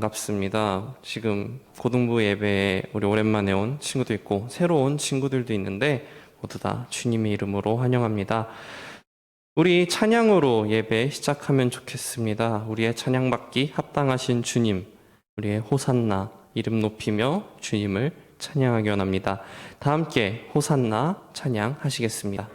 반갑습니다. 지금 고등부 예배에 우리 오랜만에 온 친구도 있고 새로 온 친구들도 있는데 모두 다 주님의 이름으로 환영합니다. 우리 찬양으로 예배 시작하면 좋겠습니다. 우리의 찬양받기 합당하신 주님, 우리의 호산나 이름 높이며 주님을 찬양하기 원합니다. 다 함께 호산나 찬양하시겠습니다.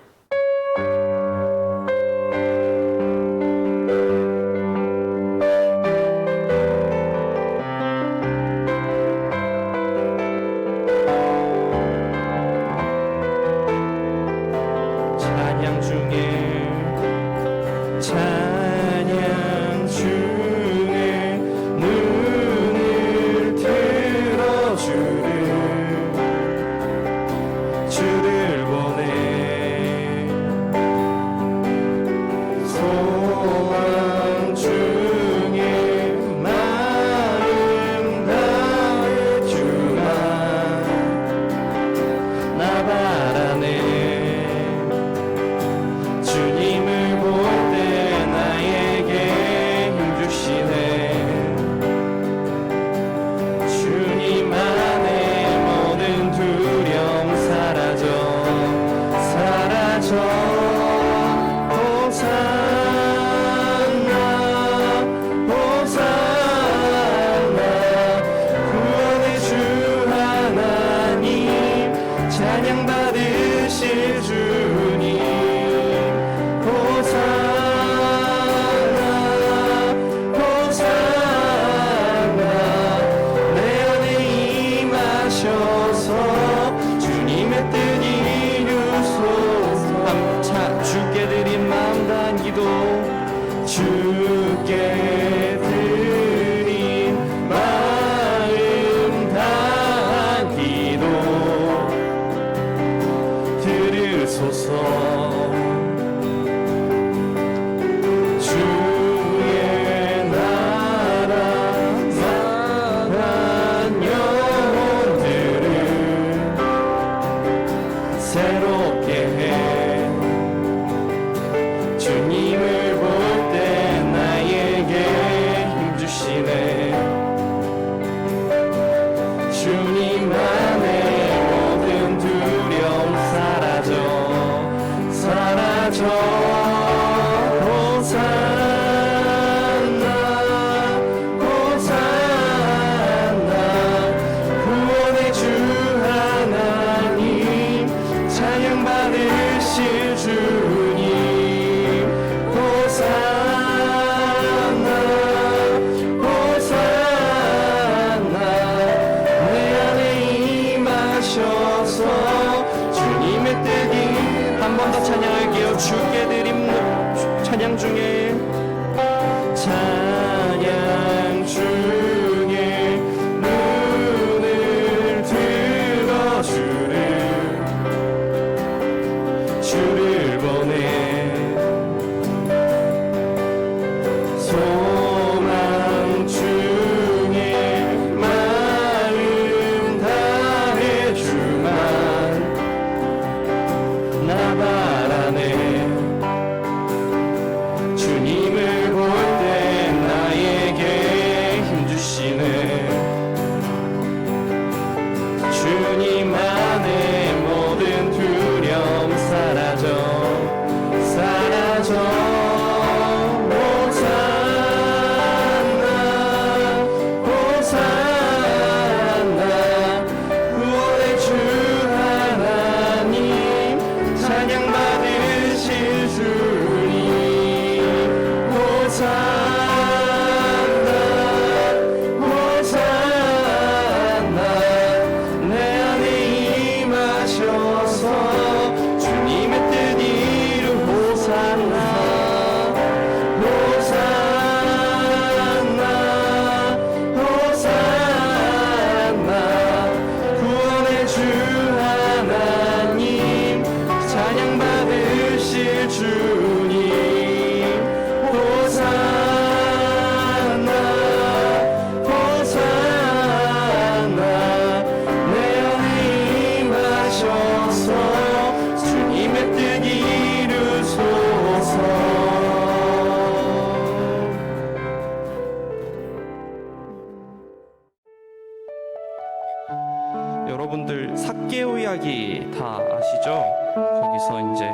다 아시죠? 거기서 이제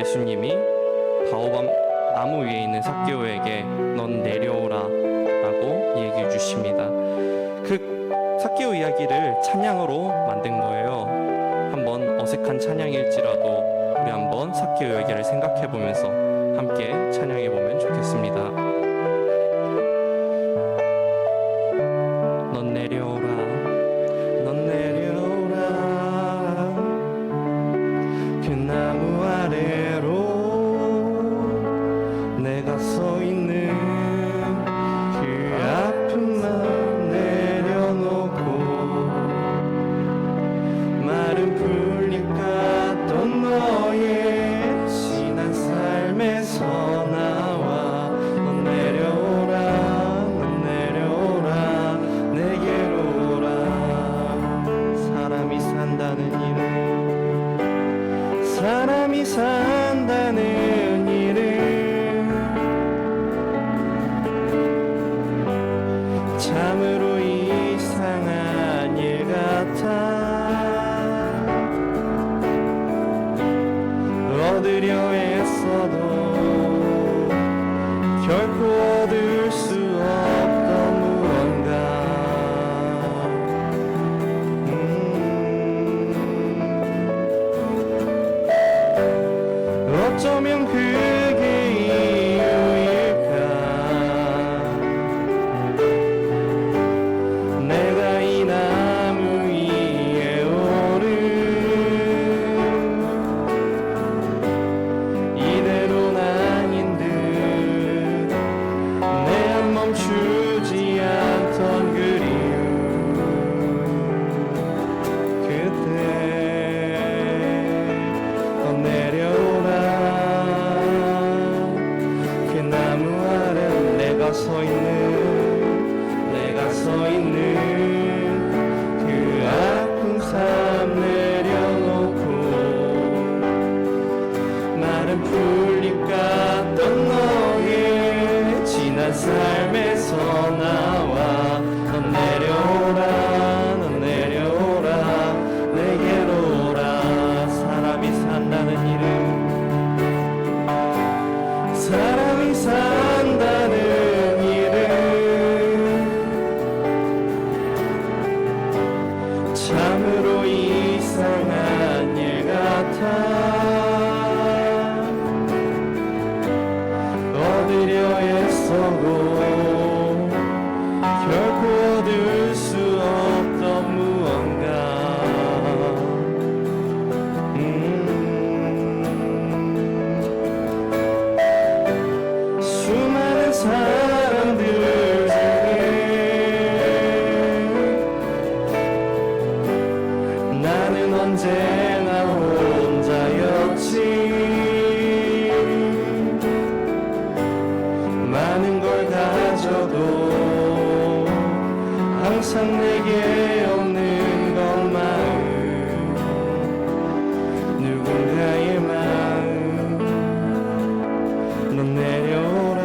예수님이 바오밤 나무 위에 있는 삭개오에게 넌 내려오라 라고 얘기해 주십니다. 그 삭개오 이야기를 찬양으로 만든 거예요. 한번 어색한 찬양일지라도 우리 한번 삭개오 이야기를 생각해 보면서 함께 찬양해 보면 좋겠습니다. 넌 내려오라, 넌 내려오라, 그 나무 아래로 내가 서 있는 그 아픈 마음 내려놓고 마른 풀잎 같던 너의 지난 삶에서 나와 넌 내려오라, 넌 내려오라, 내게로 오라. 사람이 산다는 일은, 사람이 산다는 일은 참으로 이상한 일 같아. 얻으려 애써도 결코 얻을 수 없던 무언가. 어쩌면 그게 이유일까. 내가 이 나무 위에 오른 이대로는 아닌 듯 내 안 멈추지 않던 그리움. 그때 넌 내려오라, 그 나무 아래 내가 서 있는, 내가 서 있는 그 아픈 삶 내려놓고 마른 풀잎 같던 너의 지난 삶에서 나와 넌 내려오라, 넌 내려오라, 내게로 오라. 사람이 산다는 일은, 사람이 산다는 일은 참으로 이상한 일 같아. 얻으려 애써도 결코 얻을 수 없던 무언가. 수많은 사람들 중에 나는 언제나 혼자였지. 많은 걸 가져도 항상 내게 없는 것만, 누군가의 마음. 넌 내려오라,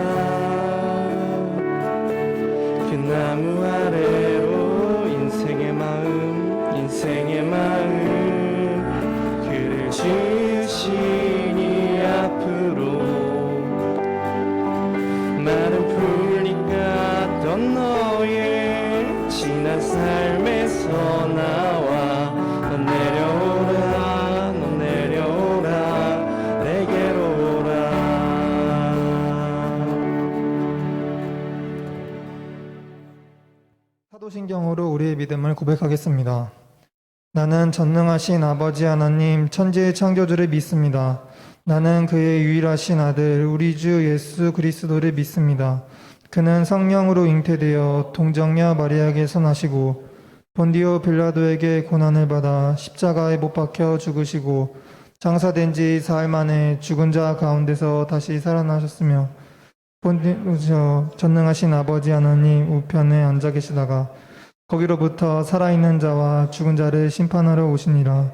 그 나무 아래로 인생의 마음, 인생의 마음 그를 지으시니 앞으로 마른 풀잎 같던 너의 지난 삶에서 나와 넌 내려오라, 넌 내려오라, 내게로 오라. 사도신경으로 우리의 믿음을 고백하겠습니다. 나는 전능하신 아버지 하나님 천지의 창조주를 믿습니다. 나는 그의 유일하신 아들 우리 주 예수 그리스도를 믿습니다. 그는 성령으로 잉태되어 동정녀 마리아에게서 나시고 본디오 빌라도에게 고난을 받아 십자가에 못 박혀 죽으시고 장사된 지 사흘 만에 죽은 자 가운데서 다시 살아나셨으며 전능하신 아버지 하나님 우편에 앉아 계시다가 거기로부터 살아있는 자와 죽은 자를 심판하러 오시니라.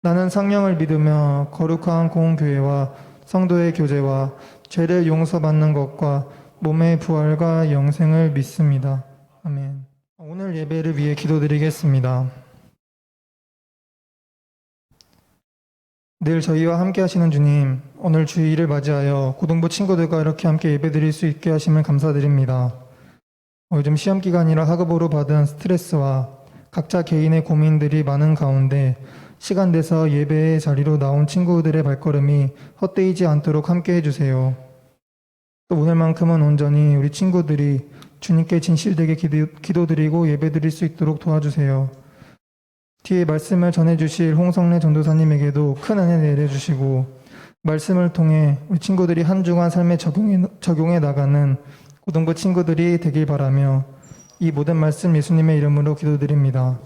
나는 성령을 믿으며 거룩한 공교회와 성도의 교제와 죄를 용서받는 것과 몸의 부활과 영생을 믿습니다. 아멘. 오늘 예배를 위해 기도드리겠습니다. 늘 저희와 함께 하시는 주님, 오늘 주일을 맞이하여 고등부 친구들과 이렇게 함께 예배드릴 수 있게 하심을 감사드립니다. 요즘 시험 기간이라 학업으로 받은 스트레스와 각자 개인의 고민들이 많은 가운데 시간 내서 예배의 자리로 나온 친구들의 발걸음이 헛되이지 않도록 함께 해주세요. 또 오늘만큼은 온전히 우리 친구들이 주님께 진실되게 기도드리고 예배드릴 수 있도록 도와주세요. 뒤에 말씀을 전해주실 홍성래 전도사님에게도 큰 은혜 내려주시고 말씀을 통해 우리 친구들이 한 주간 삶에 적용해 나가는 고등부 친구들이 되길 바라며 이 모든 말씀 예수님의 이름으로 기도드립니다.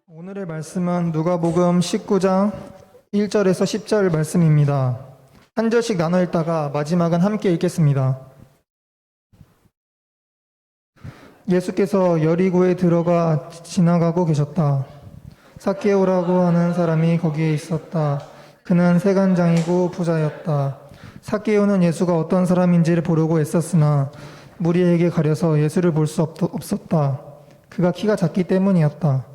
오늘의 말씀은 누가복음 19장 1절에서 10절 말씀입니다. 한 절씩 나눠 읽다가 마지막은 함께 읽겠습니다. 예수께서 여리고에 들어가 지나가고 계셨다. 삭개오라고 하는 사람이 거기에 있었다. 그는 세간장이고 부자였다. 삭개오는 예수가 어떤 사람인지를 보려고 애썼으나 무리에게 가려서 예수를 볼 수 없었다. 그가 키가 작기 때문이었다.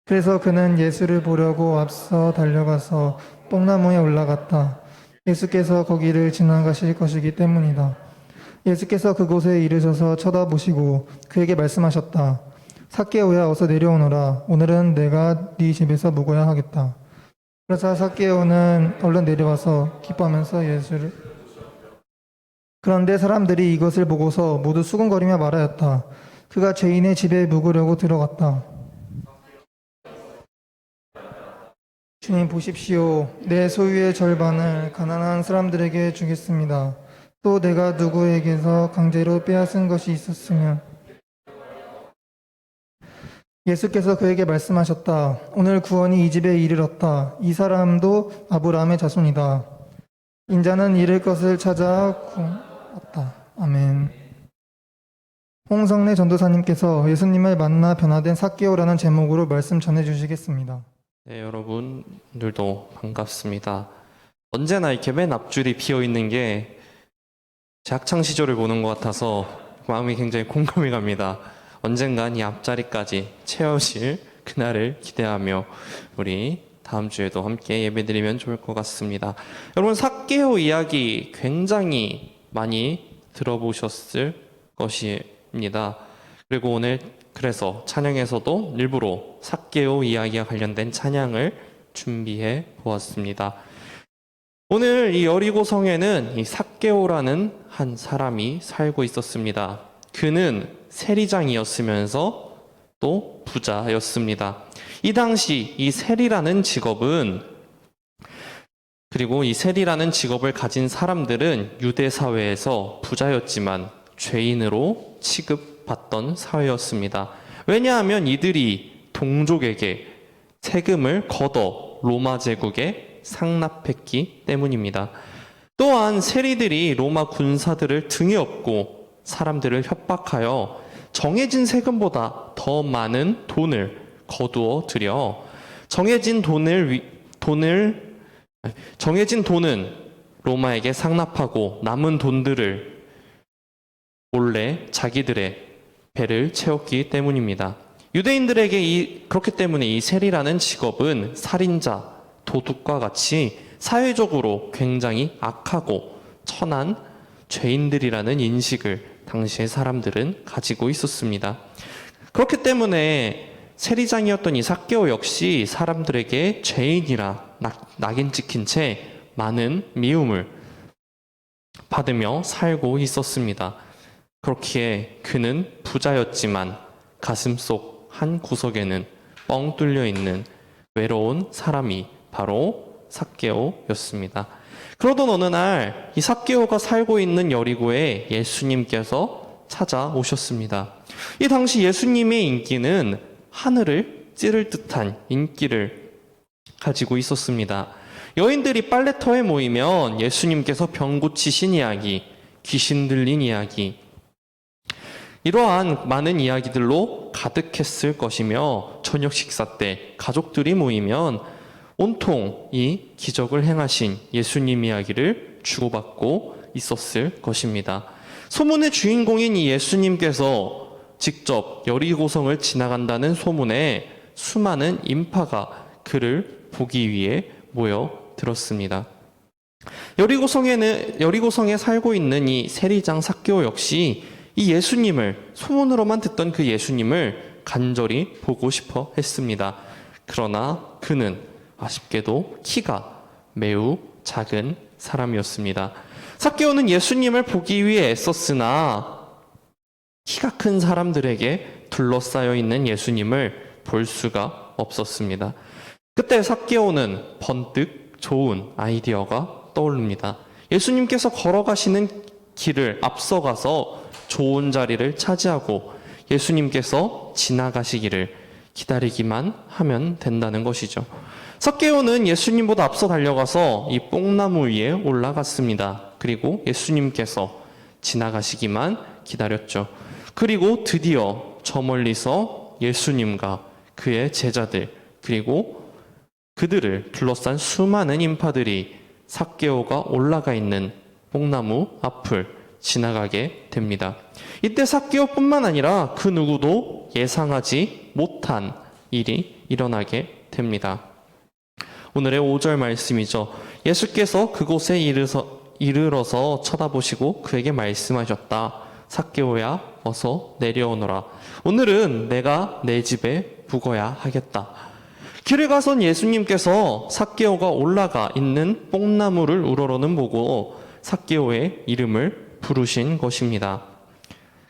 그래서 그는 예수를 보려고 앞서 달려가서 뽕나무에 올라갔다. 예수께서 거기를 지나가실 것이기 때문이다. 예수께서 그곳에 이르셔서 쳐다보시고 그에게 말씀하셨다. 삭개오야, 어서 내려오너라. 오늘은 내가 네 집에서 묵어야 하겠다. 그러자 삭개오는 얼른 내려와서 기뻐하면서 예수를 그런데 사람들이 이것을 보고서 모두 수군거리며 말하였다. 그가 죄인의 집에 묵으려고 들어갔다. 주님 보십시오. 내 소유의 절반을 가난한 사람들에게 주겠습니다. 또 내가 누구에게서 강제로 빼앗은 것이 있었으면 예수께서 그에게 말씀하셨다. 오늘 구원이 이 집에 이르렀다. 이 사람도 아브라함의 자손이다. 인자는 잃을 것을 찾아 구원했다. 아멘. 홍성래 전도사님께서 예수님을 만나 변화된 삭개오라는 제목으로 말씀 전해주시겠습니다. 네, 여러분들도 반갑습니다. 언제나 이렇게 맨 앞줄이 비어 있는 게 제 학창 시절을 보는 것 같아서 마음이 굉장히 공감이 갑니다. 언젠간 이 앞자리까지 채워질 그날을 기대하며 우리 다음 주에도 함께 예배드리면 좋을 것 같습니다. 여러분, 삭개오 이야기 굉장히 많이 들어보셨을 것입니다. 그리고 오늘 그래서 찬양에서도 일부러 삭개오 이야기와 관련된 찬양을 준비해 보았습니다. 오늘 이 여리고성에는 이 삭개오라는 한 사람이 살고 있었습니다. 그는 세리장이었으면서 또 부자였습니다. 이 당시 이 세리라는 직업은 그리고 이 세리라는 직업을 가진 사람들은 유대 사회에서 부자였지만 죄인으로 취급받던 사회였습니다. 왜냐하면 이들이 동족에게 세금을 걷어 로마 제국에 상납했기 때문입니다. 또한 세리들이 로마 군사들을 등에 업고 사람들을 협박하여 정해진 세금보다 더 많은 돈을 거두어 들여 정해진 돈은 로마에게 상납하고 남은 돈들을 몰래 자기들의 배를 채웠기 때문입니다. 유대인들에게 그렇기 때문에 이 세리라는 직업은 살인자, 도둑과 같이 사회적으로 굉장히 악하고 천한 죄인들이라는 인식을 당시의 사람들은 가지고 있었습니다. 그렇기 때문에 세리장이었던 이 삭개오 역시 사람들에게 죄인이라 낙인 찍힌 채 많은 미움을 받으며 살고 있었습니다. 그렇기에 그는 부자였지만 가슴속 한 구석에는 뻥 뚫려 있는 외로운 사람이 바로 삭개오였습니다. 그러던 어느 날 이 삭개오가 살고 있는 여리고에 예수님께서 찾아오셨습니다. 이 당시 예수님의 인기는 하늘을 찌를 듯한 인기를 가지고 있었습니다. 여인들이 빨래터에 모이면 예수님께서 병 고치신 이야기, 귀신 들린 이야기, 이러한 많은 이야기들로 가득했을 것이며 저녁 식사 때 가족들이 모이면 온통 이 기적을 행하신 예수님 이야기를 주고받고 있었을 것입니다. 소문의 주인공인 이 예수님께서 직접 여리고성을 지나간다는 소문에 수많은 인파가 그를 보기 위해 모여들었습니다. 여리고성에 살고 있는 이 세리장 삭개오 역시 이 예수님을, 소문으로만 듣던 그 예수님을 간절히 보고 싶어 했습니다. 그러나 그는 아쉽게도 키가 매우 작은 사람이었습니다. 삭개오는 예수님을 보기 위해 애썼으나 키가 큰 사람들에게 둘러싸여 있는 예수님을 볼 수가 없었습니다. 그때 삭개오는 번뜩 좋은 아이디어가 떠오릅니다. 예수님께서 걸어가시는 길을 앞서가서 좋은 자리를 차지하고 예수님께서 지나가시기를 기다리기만 하면 된다는 것이죠. 삭개오는 예수님보다 앞서 달려가서 이 뽕나무 위에 올라갔습니다. 그리고 예수님께서 지나가시기만 기다렸죠. 그리고 드디어 저 멀리서 예수님과 그의 제자들, 그리고 그들을 둘러싼 수많은 인파들이 삭개오가 올라가 있는 뽕나무 앞을 지나가게 됩니다. 이때 삭개오뿐만 아니라 그 누구도 예상하지 못한 일이 일어나게 됩니다. 오늘의 5절 말씀이죠. 예수께서 그곳에 이르러서 쳐다보시고 그에게 말씀하셨다. 삭개오야, 어서 내려오너라. 오늘은 내가 내 집에 묵어야 하겠다. 길을 가선 예수님께서 삭개오가 올라가 있는 뽕나무를 우러러는 보고 삭개오의 이름을 부르신 것입니다.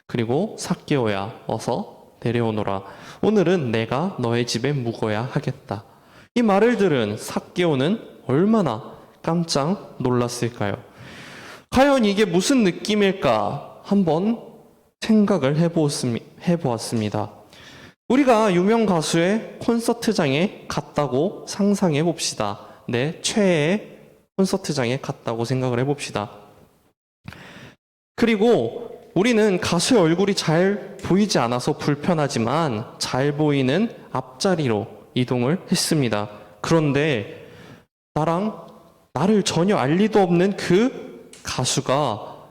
그리고 삭개오야, 어서 내려오너라. 오늘은 내가 너의 집에 묵어야 하겠다. 이 말을 들은 삭개오는 얼마나 깜짝 놀랐을까요? 과연 이게 무슨 느낌일까 한번 생각을 해보았습니다. 우리가 유명 가수의 콘서트장에 갔다고 상상해 봅시다. 내 최애의 콘서트장에 갔다고 생각을 해봅시다. 그리고 우리는 가수의 얼굴이 잘 보이지 않아서 불편하지만 잘 보이는 앞자리로 이동을 했습니다. 그런데 나를 전혀 알 리도 없는 그 가수가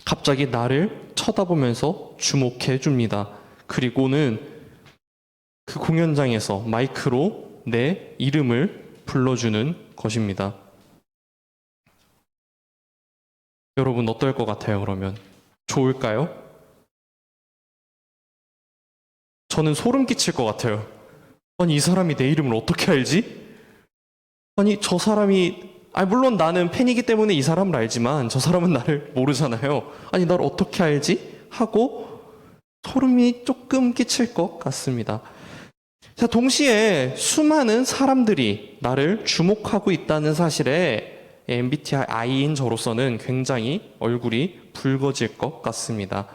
갑자기 나를 쳐다보면서 주목해 줍니다. 그리고는 그 공연장에서 마이크로 내 이름을 불러주는 것입니다. 여러분 어떨 것 같아요, 그러면? 좋을까요? 저는 소름 끼칠 것 같아요. 아니, 이 사람이 내 이름을 어떻게 알지? 아니, 저 사람이, 물론 나는 팬이기 때문에 이 사람을 알지만 저 사람은 나를 모르잖아요. 아니, 날 어떻게 알지? 하고 소름이 조금 끼칠 것 같습니다. 자, 동시에 수많은 사람들이 나를 주목하고 있다는 사실에 MBTI인 저로서는 굉장히 얼굴이 붉어질 것 같습니다.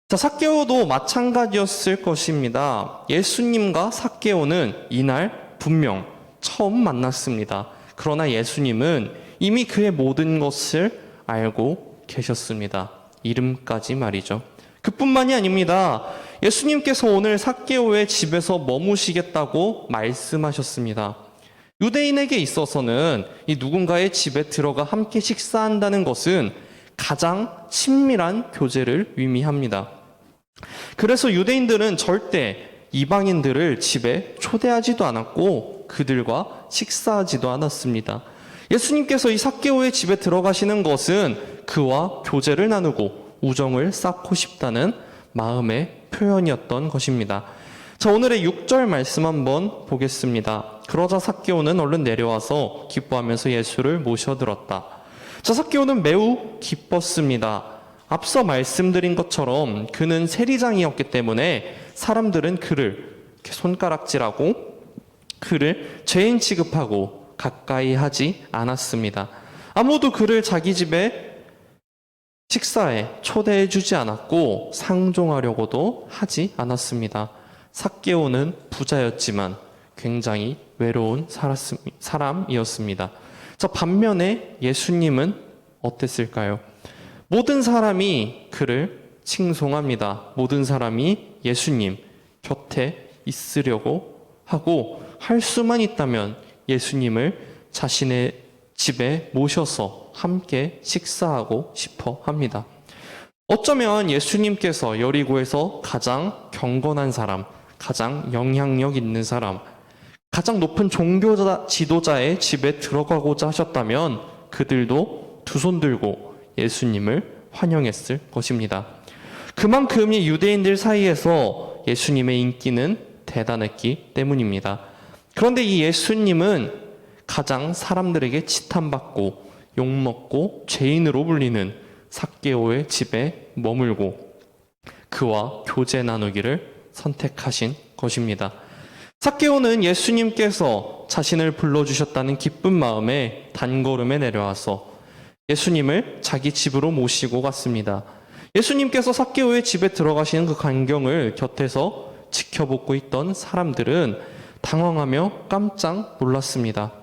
자, 삭개오도 마찬가지였을 것입니다. 예수님과 삭개오는 이날 분명 처음 만났습니다. 그러나 예수님은 이미 그의 모든 것을 알고 계셨습니다. 이름까지 말이죠. 그뿐만이 아닙니다. 예수님께서 오늘 삭개오의 집에서 머무시겠다고 말씀하셨습니다. 유대인에게 있어서는 이 누군가의 집에 들어가 함께 식사한다는 것은 가장 친밀한 교제를 의미합니다. 그래서 유대인들은 절대 이방인들을 집에 초대하지도 않았고 그들과 식사하지도 않았습니다. 예수님께서 이 삭개오의 집에 들어가시는 것은 그와 교제를 나누고 우정을 쌓고 싶다는 마음의 표현이었던 것입니다. 자, 오늘의 6절 말씀 한번 보겠습니다. 그러자 삭개오는 얼른 내려와서 기뻐하면서 예수를 모셔들었다. 자, 삭개오는 매우 기뻤습니다. 앞서 말씀드린 것처럼 그는 세리장이었기 때문에 사람들은 그를 이렇게 손가락질하고 그를 죄인 취급하고 가까이 하지 않았습니다. 아무도 그를 자기 집에 식사에 초대해 주지 않았고 상종하려고도 하지 않았습니다. 삭개오는 부자였지만 굉장히 외로운 사람이었습니다. 자, 반면에 예수님은 어땠을까요? 모든 사람이 그를 칭송합니다. 모든 사람이 예수님, 곁에 있으려고 하고 할 수만 있다면 예수님을 자신의 집에 모셔서 함께 식사하고 싶어 합니다. 어쩌면 예수님께서 여리고에서 가장 경건한 사람, 가장 영향력 있는 사람, 가장 높은 종교 지도자의 집에 들어가고자 하셨다면 그들도 두 손 들고 예수님을 환영했을 것입니다. 그만큼 이 유대인들 사이에서 예수님의 인기는 대단했기 때문입니다. 그런데 이 예수님은 가장 사람들에게 치탄받고 욕먹고 죄인으로 불리는 삭개오의 집에 머물고 그와 교제 나누기를 선택하신 것입니다. 삭개오는 예수님께서 자신을 불러주셨다는 기쁜 마음에 단걸음에 내려와서 예수님을 자기 집으로 모시고 갔습니다. 예수님께서 삭개오의 집에 들어가시는 그 광경을 곁에서 지켜보고 있던 사람들은 당황하며 깜짝 놀랐습니다.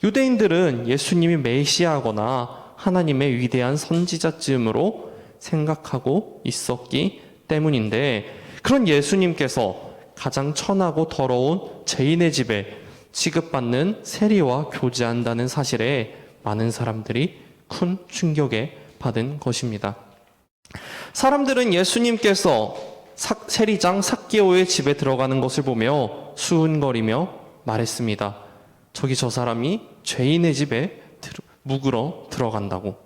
유대인들은 예수님이 메시아거나 하나님의 위대한 선지자쯤으로 생각하고 있었기 때문인데 그런 예수님께서 가장 천하고 더러운 죄인의 집에 취급받는 세리와 교제한다는 사실에 많은 사람들이 큰 충격에 받은 것입니다. 사람들은 예수님께서 세리장 삭개오의 집에 들어가는 것을 보며 수은거리며 말했습니다. 저기 저 사람이 죄인의 집에 묵으러 들어간다고.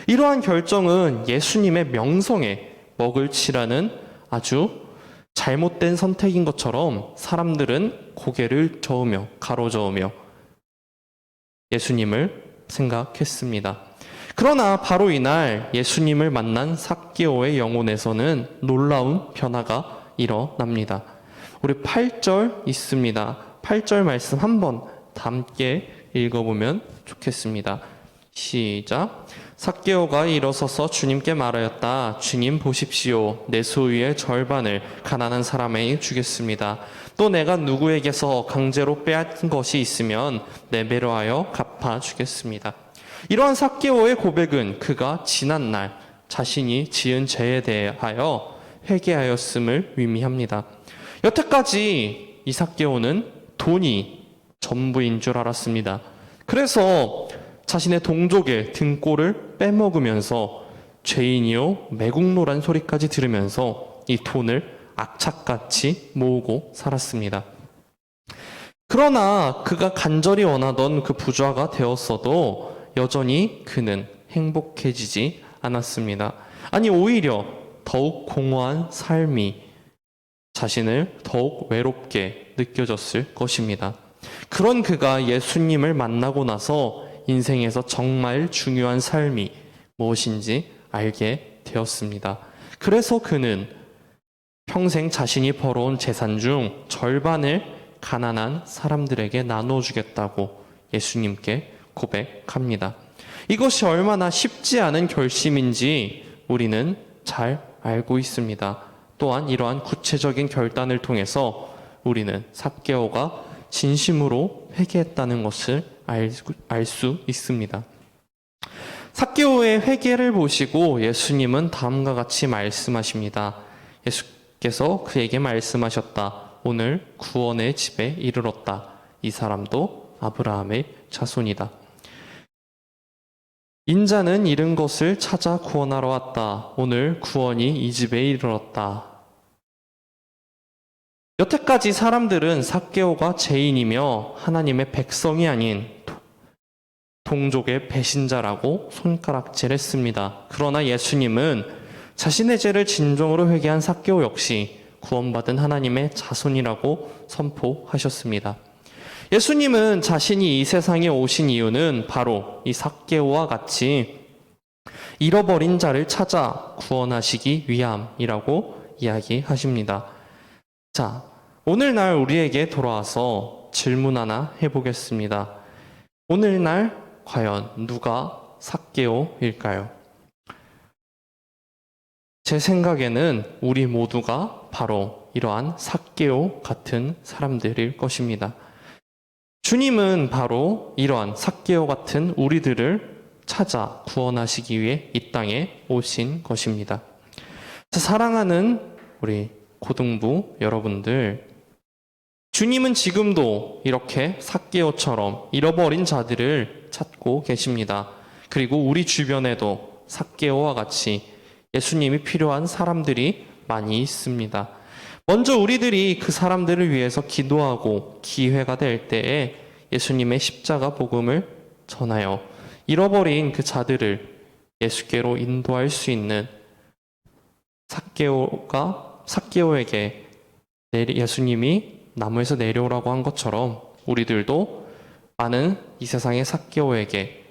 이러한 결정은 예수님의 명성에 먹을 치라는 아주 잘못된 선택인 것처럼 사람들은 고개를 저으며 가로저으며 예수님을 생각했습니다. 그러나 바로 이날 예수님을 만난 삭개오의 영혼에서는 놀라운 변화가 일어납니다. 우리 8절 있습니다. 8절 말씀 한번 함께 읽어보면 좋겠습니다. 시작. 삭개오가 일어서서 주님께 말하였다. 주님 보십시오. 내 소유의 절반을 가난한 사람에게 주겠습니다. 또 내가 누구에게서 강제로 빼앗은 것이 있으면 네 배로 하여 갚아주겠습니다. 이러한 삭개오의 고백은 그가 지난날 자신이 지은 죄에 대하여 회개하였음을 의미합니다. 여태까지 이 삭개오는 돈이 전부인 줄 알았습니다. 그래서 자신의 동족의 등골을 빼먹으면서 죄인이요 매국노란 소리까지 들으면서 이 돈을 악착같이 모으고 살았습니다. 그러나 그가 간절히 원하던 그 부자가 되었어도 여전히 그는 행복해지지 않았습니다. 아니 오히려 더욱 공허한 삶이 자신을 더욱 외롭게 느껴졌을 것입니다. 그런 그가 예수님을 만나고 나서 인생에서 정말 중요한 삶이 무엇인지 알게 되었습니다. 그래서 그는 평생 자신이 벌어온 재산 중 절반을 가난한 사람들에게 나눠주겠다고 예수님께 고백합니다. 이것이 얼마나 쉽지 않은 결심인지 우리는 잘 알고 있습니다. 또한 이러한 구체적인 결단을 통해서 우리는 삭개오가 진심으로 회개했다는 것을 알 수 있습니다. 삭개오의 회개를 보시고 예수님은 다음과 같이 말씀하십니다. 예수께서 그에게 말씀하셨다. 오늘 구원의 집에 이르렀다. 이 사람도 아브라함의 자손이다. 인자는 잃은 것을 찾아 구원하러 왔다. 오늘 구원이 이 집에 이르렀다. 여태까지 사람들은 삭개오가 죄인이며 하나님의 백성이 아닌 동족의 배신자라고 손가락질했습니다. 그러나 예수님은 자신의 죄를 진정으로 회개한 삭개오 역시 구원받은 하나님의 자손이라고 선포하셨습니다. 예수님은 자신이 이 세상에 오신 이유는 바로 이 삭개오와 같이 잃어버린 자를 찾아 구원하시기 위함이라고 이야기하십니다. 자, 오늘날 우리에게 돌아와서 질문 하나 해보겠습니다. 오늘날 과연 누가 삭개오일까요? 제 생각에는 우리 모두가 바로 이러한 삭개오 같은 사람들일 것입니다. 주님은 바로 이러한 삭개오 같은 우리들을 찾아 구원하시기 위해 이 땅에 오신 것입니다. 사랑하는 우리 고등부 여러분들, 주님은 지금도 이렇게 삭개오처럼 잃어버린 자들을 찾고 계십니다. 그리고 우리 주변에도 삭개오와 같이 예수님이 필요한 사람들이 많이 있습니다. 먼저 우리들이 그 사람들을 위해서 기도하고 기회가 될 때에 예수님의 십자가 복음을 전하여 잃어버린 그 자들을 예수께로 인도할 수 있는 삭개오에게 예수님이 나무에서 내려오라고 한 것처럼 우리들도 많은 이 세상의 삭개오에게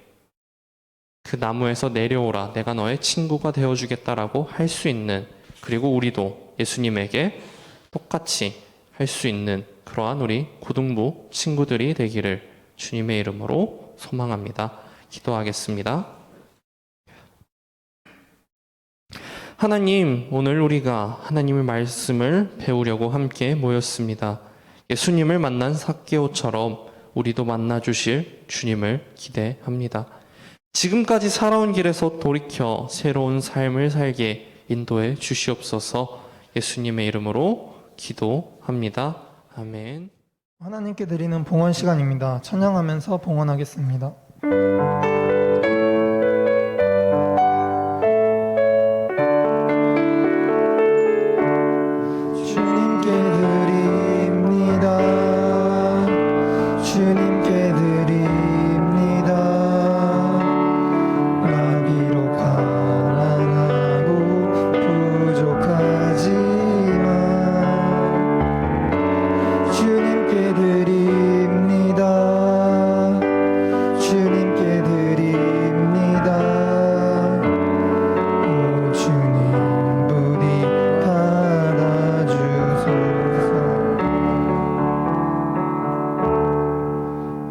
그 나무에서 내려오라, 내가 너의 친구가 되어주겠다라고 할 수 있는, 그리고 우리도 예수님에게 똑같이 할 수 있는 그러한 우리 고등부 친구들이 되기를 주님의 이름으로 소망합니다. 기도하겠습니다. 하나님, 오늘 우리가 하나님의 말씀을 배우려고 함께 모였습니다. 예수님을 만난 삭개오처럼 우리도 만나주실 주님을 기대합니다. 지금까지 살아온 길에서 돌이켜 새로운 삶을 살게 인도해 주시옵소서. 예수님의 이름으로 기도합니다. 아멘. 하나님께 드리는 봉헌 시간입니다. 찬양하면서 봉헌하겠습니다. 주님께 드립니다. 주님께 드립니다. 나 비록 가난하고 부족하지만 주님께 드립니다. 주님께 드립니다. 오 주님 부디 받아주소서.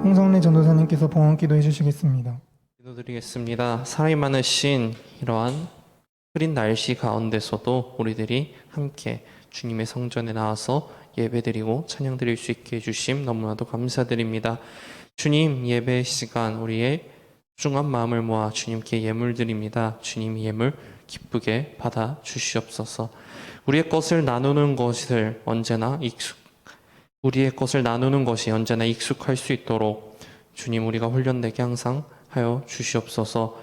홍성래 전도사님께서 봉헌 기도해 주시겠습니다. 기도드리겠습니다. 사랑이 많으신 이러한 흐린 날씨 가운데서도 우리들이 함께 주님의 성전에 나와서 예배드리고 찬양드릴 수 있게 해주심 너무나도 감사드립니다. 주님, 예배 시간 우리의 소중한 마음을 모아 주님께 예물 드립니다. 주님, 예물 기쁘게 받아 주시옵소서. 우리의 것을 나누는 것을 우리의 것을 나누는 것이 언제나 익숙할 수 있도록 주님, 우리가 훈련되게 항상 하여 주시옵소서.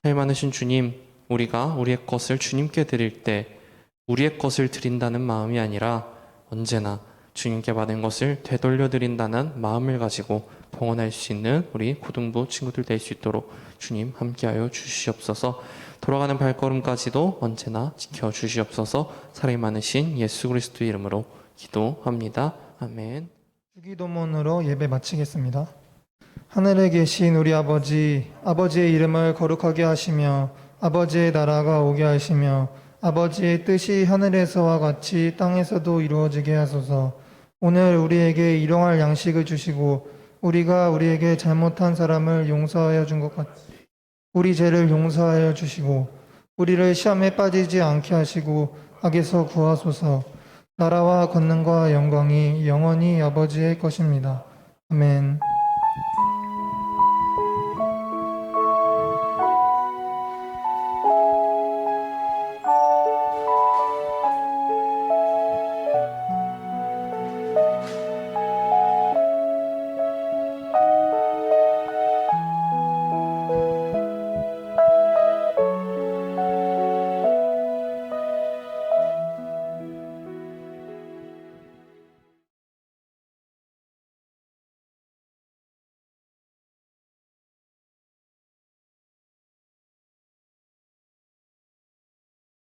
살 많으신 주님, 우리가 우리의 것을 주님께 드릴 때 우리의 것을 드린다는 마음이 아니라 언제나 주님께 받은 것을 되돌려 드린다는 마음을 가지고 봉헌할 수 있는 우리 고등부 친구들 될 수 있도록 주님 함께하여 주시옵소서. 돌아가는 발걸음까지도 언제나 지켜주시옵소서. 사랑이 많으신 예수 그리스도 이름으로 기도합니다. 아멘. 주기도문으로 예배 마치겠습니다. 하늘에 계신 우리 아버지, 아버지의 이름을 거룩하게 하시며 아버지의 나라가 오게 하시며 아버지의 뜻이 하늘에서와 같이 땅에서도 이루어지게 하소서. 오늘 우리에게 일용할 양식을 주시고 우리가 우리에게 잘못한 사람을 용서하여 준 것 같이 우리 죄를 용서하여 주시고 우리를 시험에 빠지지 않게 하시고 악에서 구하소서. 나라와 권능과 영광이 영원히 아버지의 것입니다. 아멘.